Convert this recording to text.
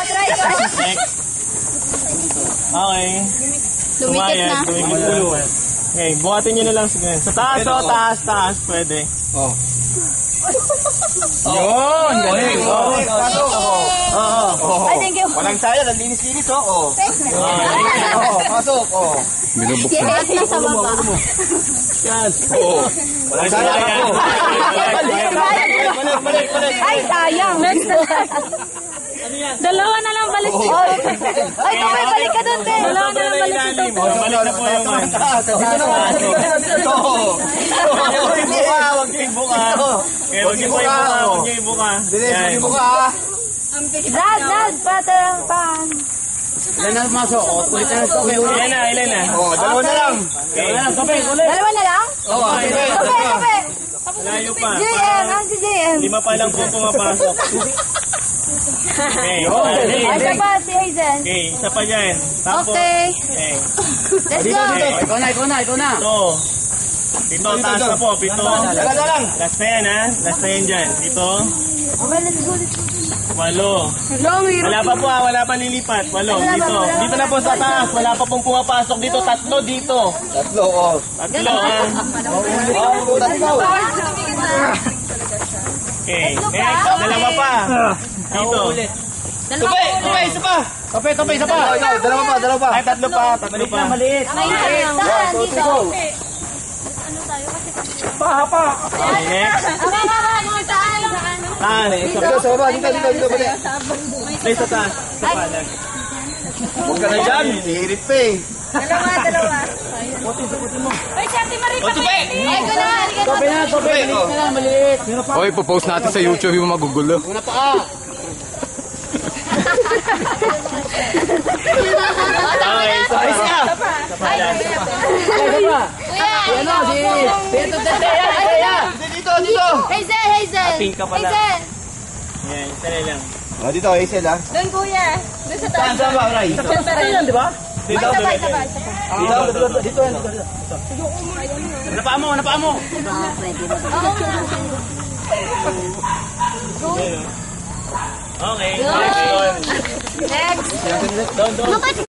try ko. Next. Okay. Lumikit na. Okay, buhatin nyo na lang sa ganyan. Sa taas, taas. Pwede. Oh. Yun! Galing! Pasok. Ay, thank you. Walang sayang, ang linis-linis, oh. Pasok, Yes, nasa baba. Walang sayang, Balik. Ay, sayang. Dalawa na lang balik si Ay, Tupay, balik ka doon, te. Dalawa na lang balik si Tupay. Balik na po yung man. Huwag niyo ibuka. Huwag niyo ibuka. Dad, patarang pan. Ilan na pumasok? Ulit na ito. Ilan na? Dalawa na lang. Dalawa na lang? Tupay. Layo pa. JM, ang si JM. Lima pa lang po pumapasok. Okay. Ay, isa pa, si Hazen. Okay, isa pa dyan. Tapos, Okay. okay. Let's go. Ikaw na. Pito, taas na po. Pito. Last na yan, ha? Last na yan dyan. Pito. Okay, let's go. 8. Wala pa po, wala pa lilipat. 8. Dito. Dito na po sa taas. Wala pa pong pumapasok dito. 3 dito. 3, oh. 3, ha? Okay. Next, dalawa pa. Dito. Tupay, isa pa. Dalawa pa. Ay, 3 pa. 3 pa. Maliit. Saan? Dito. Okay, next. Taas. Dito, sa baba. Dito. Ay, sa taas. Sa palag. Huwag ka na dyan. Hirit pa eh. Dalawa. Ay, si Ate Marie pa. Tupay! Ay, ko na. Tupay, maliit na lang, maliit. Hoy, popost natin sa YouTube yung magugulo. Una pa. Okay, isa pa. Isa pa. Ano, si Teya. Dito. Hazen. Pink ka pala. Hazen. Yan, isa na lang. Dito, Hazel, ha? Doon, kuya. Doon sa taas. Saan ba, Ray? Ito yan, di ba? Dito, Dito. Napaan mo. Okay. Next. Doon.